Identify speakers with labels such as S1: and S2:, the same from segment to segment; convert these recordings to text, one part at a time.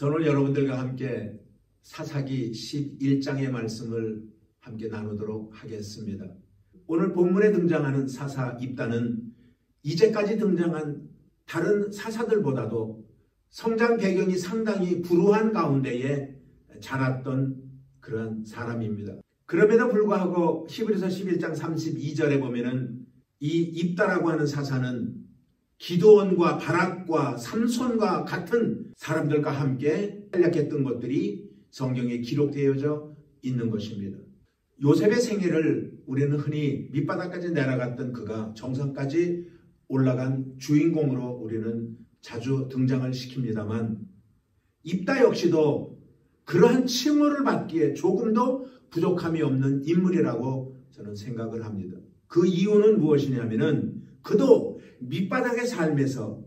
S1: 저는 여러분들과 함께 사사기 11장의 말씀을 함께 나누도록 하겠습니다. 오늘 본문에 등장하는 사사 입다는 이제까지 등장한 다른 사사들보다도 성장 배경이 상당히 불우한 가운데에 자랐던 그런 사람입니다. 그럼에도 불구하고 히브리서 11장 32절에 보면은 이 입다라고 하는 사사는 기드온과 바락과 삼손과 같은 사람들과 함께 활약했던 것들이 성경에 기록되어져 있는 것입니다. 요셉의 생애를 우리는 흔히 밑바닥까지 내려갔던 그가 정상까지 올라간 주인공으로 우리는 자주 등장을 시킵니다만, 입다 역시도 그러한 칭호를 받기에 조금도 부족함이 없는 인물이라고 저는 생각을 합니다. 그 이유는 무엇이냐면은 그도 밑바닥의 삶에서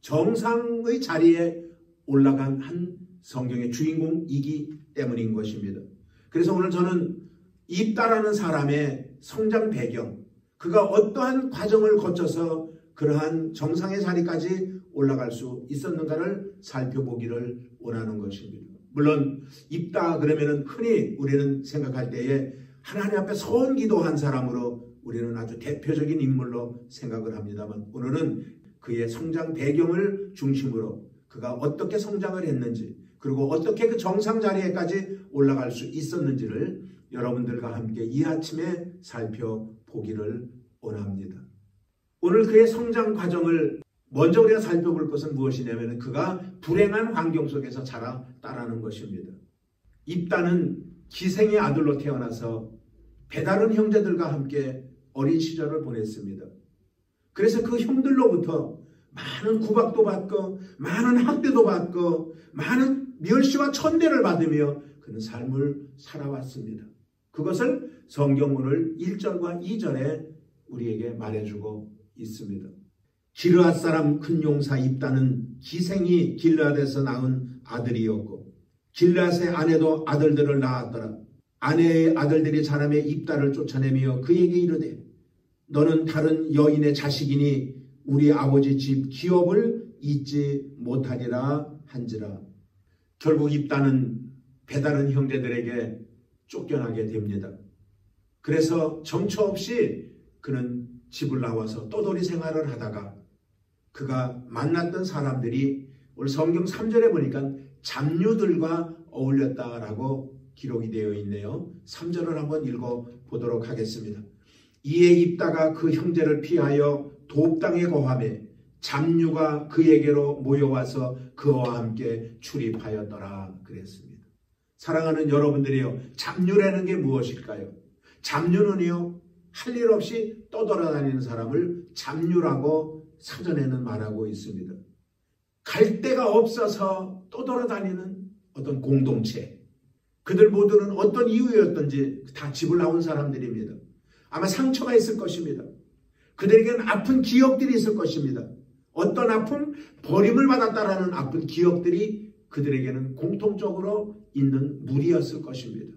S1: 정상의 자리에 올라간 한 성경의 주인공이기 때문인 것입니다. 그래서 오늘 저는 입다라는 사람의 성장 배경, 그가 어떠한 과정을 거쳐서 그러한 정상의 자리까지 올라갈 수 있었는가를 살펴보기를 원하는 것입니다. 물론 입다 그러면은 흔히 우리는 생각할 때에 하나님 앞에 소원 기도한 사람으로 우리는 아주 대표적인 인물로 생각을 합니다만, 오늘은 그의 성장 배경을 중심으로 그가 어떻게 성장을 했는지, 그리고 어떻게 그 정상 자리에까지 올라갈 수 있었는지를 여러분들과 함께 이 아침에 살펴보기를 원합니다. 오늘 그의 성장 과정을 먼저 우리가 살펴볼 것은 무엇이냐면 그가 불행한 환경 속에서 자랐다라는 것입니다. 입다는 기생의 아들로 태어나서 배다른 형제들과 함께 어린 시절을 보냈습니다. 그래서 그 형들로부터 많은 구박도 받고 많은 학대도 받고 많은 멸시와 천대를 받으며 그는 삶을 살아왔습니다. 그것을 성경 오늘 1절과 2절에 우리에게 말해주고 있습니다. 기르앗 사람 큰 용사 입다는 기생이 길르앗에서 낳은 아들이었고, 길르앗의 아내도 아들들을 낳았더라. 아내의 아들들이 자라매 입다를 쫓아내며 그에게 이르되 너는 다른 여인의 자식이니 우리 아버지 집 기업을 잊지 못하리라 한지라. 결국 입다는 배다른 형제들에게 쫓겨나게 됩니다. 그래서 정처 없이 그는 집을 나와서 떠돌이 생활을 하다가 그가 만났던 사람들이 오늘 성경 3절에 보니까 잡류들과 어울렸다라고 기록이 되어 있네요. 3절을 한번 읽어보도록 하겠습니다. 이에 입다가 그 형제를 피하여 돕당에 거하매 잡류가 그에게로 모여와서 그와 함께 출입하였더라 그랬습니다. 사랑하는 여러분들이요, 잡류라는 게 무엇일까요? 잡류는요, 할 일 없이 떠돌아다니는 사람을 잡류라고 사전에는 말하고 있습니다. 갈 데가 없어서 떠돌아다니는 어떤 공동체, 그들 모두는 어떤 이유였던지 다 집을 나온 사람들입니다. 아마 상처가 있을 것입니다. 그들에게는 아픈 기억들이 있을 것입니다. 어떤 아픔? 버림을 받았다라는 아픈 기억들이 그들에게는 공통적으로 있는 무리였을 것입니다.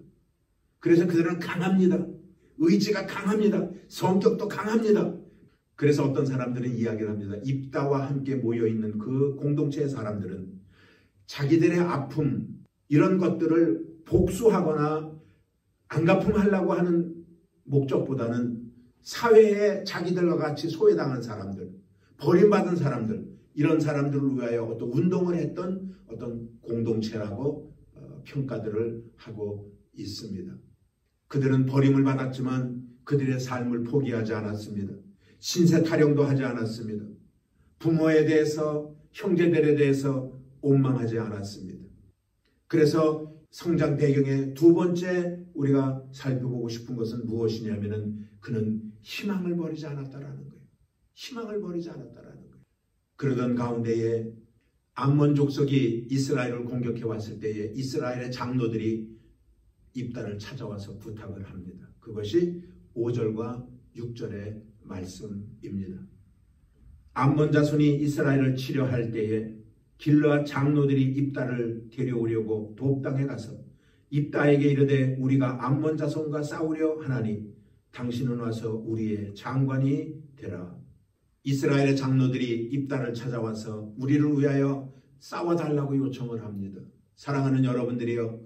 S1: 그래서 그들은 강합니다. 의지가 강합니다. 성격도 강합니다. 그래서 어떤 사람들은 이야기를 합니다. 입다와 함께 모여있는 그 공동체의 사람들은 자기들의 아픔, 이런 것들을 복수하거나 안갚음하려고 하는 목적보다는 사회에 자기들과 같이 소외당한 사람들, 버림받은 사람들, 이런 사람들을 위하여 어떤 운동을 했던 어떤 공동체라고 평가들을 하고 있습니다. 그들은 버림을 받았지만 그들의 삶을 포기하지 않았습니다. 신세 타령도 하지 않았습니다. 부모에 대해서, 형제들에 대해서 원망하지 않았습니다. 그래서 성장 배경의 두 번째 우리가 살펴보고 싶은 것은 무엇이냐면은 그는 희망을 버리지 않았다라는 거예요. 희망을 버리지 않았다라는 거예요. 그러던 가운데에 암몬 족속이 이스라엘을 공격해 왔을 때에 이스라엘의 장로들이 입다를 찾아와서 부탁을 합니다. 그것이 5절과 6절의 말씀입니다. 암몬 자손이 이스라엘을 치려 할 때에 길르앗 장로들이 입다를 데려오려고 돕당에 가서 입다에게 이르되 우리가 암몬 자손과 싸우려 하나니 당신은 와서 우리의 장관이 되라. 이스라엘의 장로들이 입다를 찾아와서 우리를 위하여 싸워달라고 요청을 합니다. 사랑하는 여러분들이요,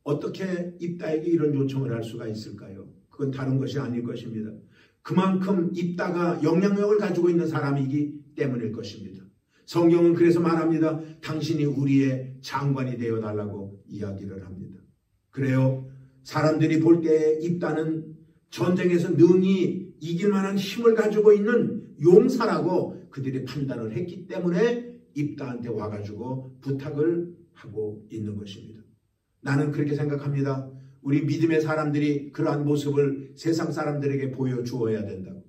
S1: 어떻게 입다에게 이런 요청을 할 수가 있을까요? 그건 다른 것이 아닐 것입니다. 그만큼 입다가 영향력을 가지고 있는 사람이기 때문일 것입니다. 성경은 그래서 말합니다. 당신이 우리의 장관이 되어달라고 이야기를 합니다. 그래요, 사람들이 볼 때 입다는 전쟁에서 능히 이길 만한 힘을 가지고 있는 용사라고 그들이 판단을 했기 때문에 입다한테 와가지고 부탁을 하고 있는 것입니다. 나는 그렇게 생각합니다. 우리 믿음의 사람들이 그러한 모습을 세상 사람들에게 보여주어야 된다고.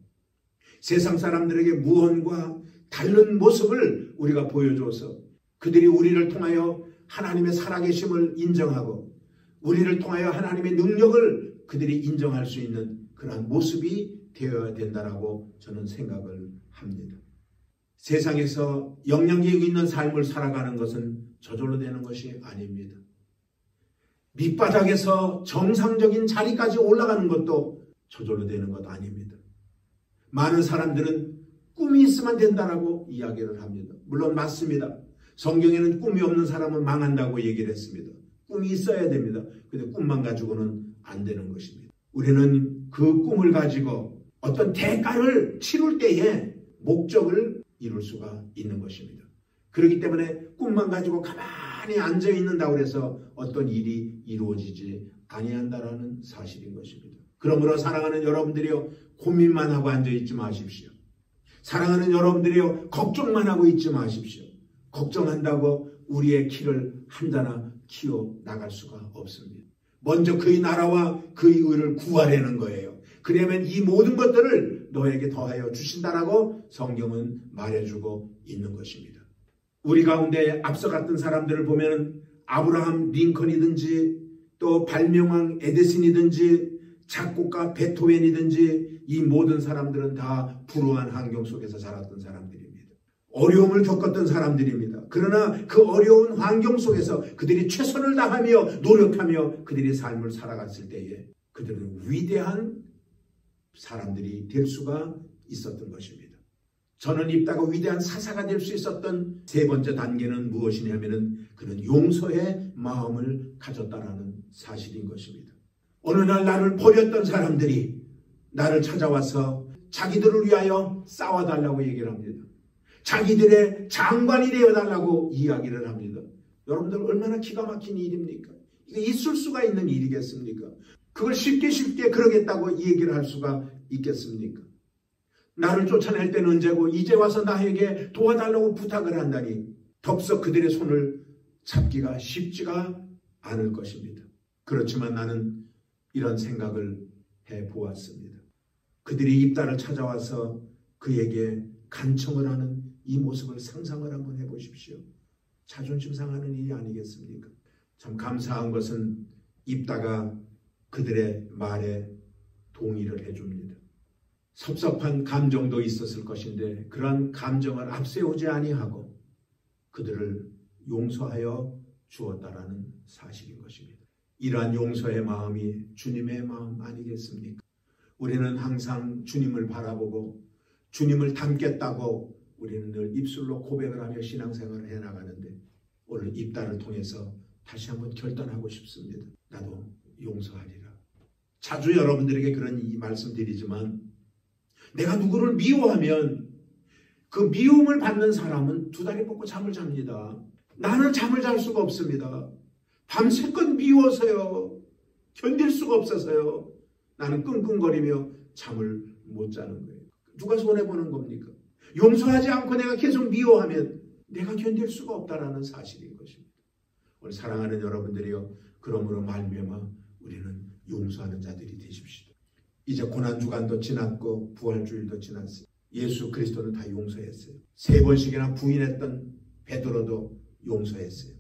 S1: 세상 사람들에게 무언과 다른 모습을 우리가 보여줘서 그들이 우리를 통하여 하나님의 살아계심을 인정하고 우리를 통하여 하나님의 능력을 그들이 인정할 수 있는 그러한 모습이 되어야 된다라고 저는 생각을 합니다. 세상에서 영향력 있는 삶을 살아가는 것은 저절로 되는 것이 아닙니다. 밑바닥에서 정상적인 자리까지 올라가는 것도 저절로 되는 것 아닙니다. 많은 사람들은 꿈이 있으면 된다라고 이야기를 합니다. 물론 맞습니다. 성경에는 꿈이 없는 사람은 망한다고 얘기를 했습니다. 꿈이 있어야 됩니다. 근데 꿈만 가지고는 안 되는 것입니다. 우리는 그 꿈을 가지고 어떤 대가를 치룰 때에 목적을 이룰 수가 있는 것입니다. 그렇기 때문에 꿈만 가지고 가만히 앉아 있는다고 해서 어떤 일이 이루어지지 아니한다라는 사실인 것입니다. 그러므로 사랑하는 여러분들이요, 고민만 하고 앉아 있지 마십시오. 사랑하는 여러분들이요, 걱정만 하고 있지 마십시오. 걱정한다고 우리의 키를 한자나 키워 나갈 수가 없습니다. 먼저 그의 나라와 그의 의를 구하려는 거예요. 그러면 이 모든 것들을 너에게 더하여 주신다라고 성경은 말해주고 있는 것입니다. 우리 가운데 앞서 갔던 사람들을 보면 아브라함 링컨이든지 또 발명왕 에디슨이든지 작곡가 베토벤이든지 이 모든 사람들은 다 불우한 환경 속에서 자랐던 사람들입니다. 어려움을 겪었던 사람들입니다. 그러나 그 어려운 환경 속에서 그들이 최선을 다하며 노력하며 그들이 삶을 살아갔을 때에 그들은 위대한 사람들이 될 수가 있었던 것입니다. 저는 입다가 위대한 사사가 될 수 있었던 세 번째 단계는 무엇이냐면은 그는 용서의 마음을 가졌다라는 사실인 것입니다. 어느 날 나를 버렸던 사람들이 나를 찾아와서 자기들을 위하여 싸워달라고 얘기를 합니다. 자기들의 장관이 되어달라고 이야기를 합니다. 여러분들 얼마나 기가 막힌 일입니까? 이게 있을 수가 있는 일이겠습니까? 그걸 쉽게 그러겠다고 얘기를 할 수가 있겠습니까? 나를 쫓아낼 때는 언제고 이제 와서 나에게 도와달라고 부탁을 한다니 덥석 그들의 손을 잡기가 쉽지가 않을 것입니다. 그렇지만 나는 이런 생각을 해보았습니다. 그들이 입다를 찾아와서 그에게 간청을 하는 이 모습을 상상을 한번 해보십시오. 자존심 상하는 일이 아니겠습니까? 참 감사한 것은 입다가 그들의 말에 동의를 해줍니다. 섭섭한 감정도 있었을 것인데 그러한 감정을 앞세우지 아니하고 그들을 용서하여 주었다라는 사실인 것입니다. 이러한 용서의 마음이 주님의 마음 아니겠습니까? 우리는 항상 주님을 바라보고 주님을 닮겠다고 우리는 늘 입술로 고백을 하며 신앙생활을 해나가는데 오늘 입다를 통해서 다시 한번 결단하고 싶습니다. 나도 용서하리라. 자주 여러분들에게 그런 이 말씀드리지만 내가 누구를 미워하면 그 미움을 받는 사람은 두 다리 뻗고 잠을 잡니다. 나는 잠을 잘 수가 없습니다. 밤새껏 미워서요. 견딜 수가 없어서요. 나는 끙끙거리며 잠을 못 자는 거예요. 누가 손해보는 겁니까? 용서하지 않고 내가 계속 미워하면 내가 견딜 수가 없다라는 사실인 것입니다. 오늘 사랑하는 여러분들이요. 그러므로 말미암아 우리는 용서하는 자들이 되십시오. 이제 고난주간도 지났고 부활주일도 지났어요. 예수 그리스도는 다 용서했어요. 3번씩이나 부인했던 베드로도 용서했어요.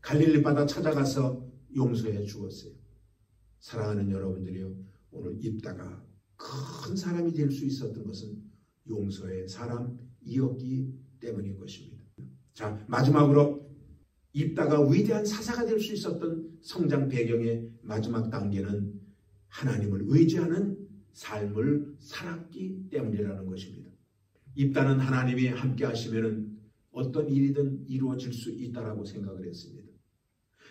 S1: 갈릴리 바다 찾아가서 용서해 주었어요. 사랑하는 여러분들이요. 오늘 입다가 큰 사람이 될 수 있었던 것은 용서의 사람이었기 때문인 것입니다. 자, 마지막으로 입다가 위대한 사사가 될 수 있었던 성장 배경의 마지막 단계는 하나님을 의지하는 삶을 살았기 때문이라는 것입니다. 입다는 하나님이 함께 하시면 어떤 일이든 이루어질 수 있다라고 생각을 했습니다.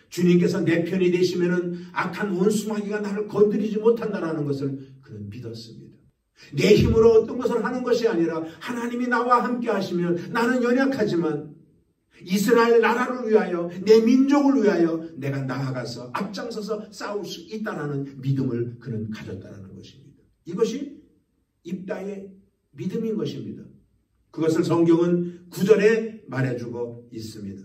S1: 주님께서 내 편이 되시면은 악한 원수마귀가 나를 건드리지 못한다라는 것을 그는 믿었습니다. 내 힘으로 어떤 것을 하는 것이 아니라 하나님이 나와 함께 하시면 나는 연약하지만 이스라엘 나라를 위하여 내 민족을 위하여 내가 나아가서 앞장서서 싸울 수 있다는 믿음을 그는 가졌다는 것입니다. 이것이 입다의 믿음인 것입니다. 그것을 성경은 9절에 말해주고 있습니다.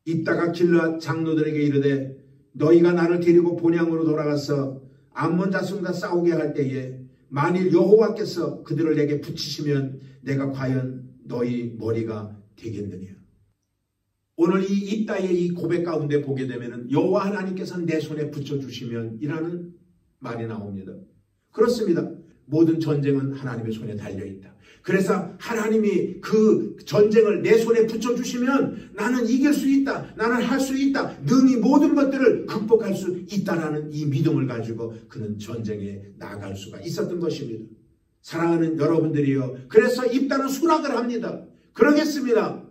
S1: 입다가 길르앗 장로들에게 이르되 너희가 나를 데리고 본향으로 돌아가서 암몬 자손과 싸우게 할 때에 만일 여호와께서 그들을 내게 붙이시면 내가 과연 너희 머리가 되겠느냐. 오늘 이 입다의 이 고백 가운데 보게 되면 여호와 하나님께서 내 손에 붙여주시면 이라는 말이 나옵니다. 그렇습니다. 모든 전쟁은 하나님의 손에 달려있다. 그래서 하나님이 그 전쟁을 내 손에 붙여주시면 나는 이길 수 있다. 나는 할 수 있다. 능히 모든 것들을 극복할 수 있다라는 이 믿음을 가지고 그는 전쟁에 나아갈 수가 있었던 것입니다. 사랑하는 여러분들이요. 그래서 입다는 수락을 합니다. 그러겠습니다.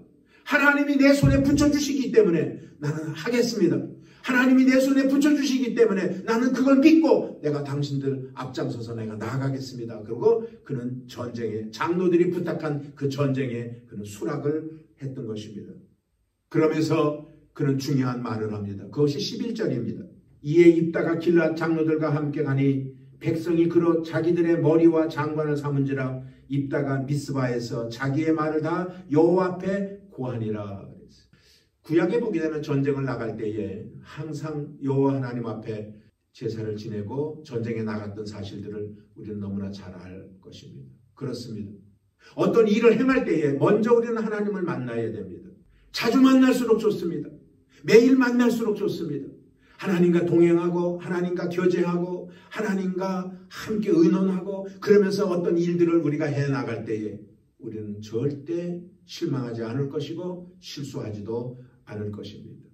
S1: 하나님이 내 손에 붙여주시기 때문에 나는 하겠습니다. 하나님이 내 손에 붙여주시기 때문에 나는 그걸 믿고 내가 당신들 앞장서서 내가 나아가겠습니다. 그리고 그는 전쟁에 장로들이 부탁한 그 전쟁에 그는 수락을 했던 것입니다. 그러면서 그는 중요한 말을 합니다. 그것이 11절입니다. 이에 입다가 길르앗 장로들과 함께 가니 백성이 그로 자기들의 머리와 장관을 삼은지라 입다가 미스바에서 자기의 말을 다 여호와 앞에 고하니라. 구약에 보게 되면 전쟁을 나갈 때에 항상 여호와 하나님 앞에 제사를 지내고 전쟁에 나갔던 사실들을 우리는 너무나 잘 알 것입니다. 그렇습니다. 어떤 일을 행할 때에 먼저 우리는 하나님을 만나야 됩니다. 자주 만날수록 좋습니다. 매일 만날수록 좋습니다. 하나님과 동행하고 하나님과 교제하고 하나님과 함께 의논하고 그러면서 어떤 일들을 우리가 해나갈 때에 우리는 절대 실망하지 않을 것이고 실수하지도 않을 것입니다.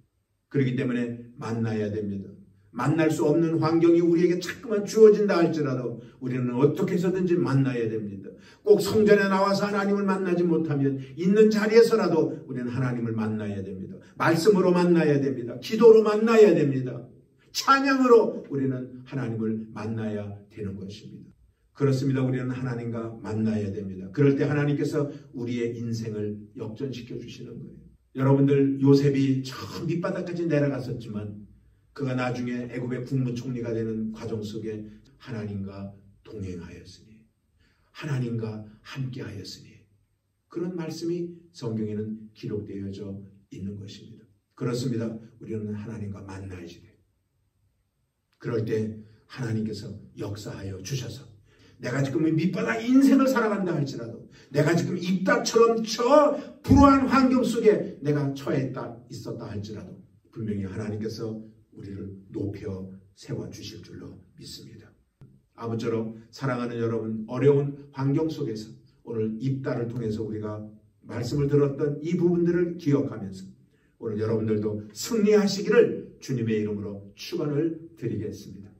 S1: 그렇기 때문에 만나야 됩니다. 만날 수 없는 환경이 우리에게 자꾸만 주어진다 할지라도 우리는 어떻게 해서든지 만나야 됩니다. 꼭 성전에 나와서 하나님을 만나지 못하면 있는 자리에서라도 우리는 하나님을 만나야 됩니다. 말씀으로 만나야 됩니다. 기도로 만나야 됩니다. 찬양으로 우리는 하나님을 만나야 되는 것입니다. 그렇습니다. 우리는 하나님과 만나야 됩니다. 그럴 때 하나님께서 우리의 인생을 역전시켜 주시는 거예요. 여러분들 요셉이 저 밑바닥까지 내려갔었지만 그가 나중에 애굽의 국무총리가 되는 과정 속에 하나님과 동행하였으니 하나님과 함께하였으니 그런 말씀이 성경에는 기록되어져 있는 것입니다. 그렇습니다. 우리는 하나님과 만나야지 돼요. 그럴 때 하나님께서 역사하여 주셔서 내가 지금 밑바닥 인생을 살아간다 할지라도 내가 지금 입다처럼 저 불우한 환경 속에 내가 처해 있었다 할지라도 분명히 하나님께서 우리를 높여 세워주실 줄로 믿습니다. 아무쪼록 사랑하는 여러분, 어려운 환경 속에서 오늘 입다를 통해서 우리가 말씀을 들었던 이 부분들을 기억하면서 오늘 여러분들도 승리하시기를 주님의 이름으로 축원을 드리겠습니다.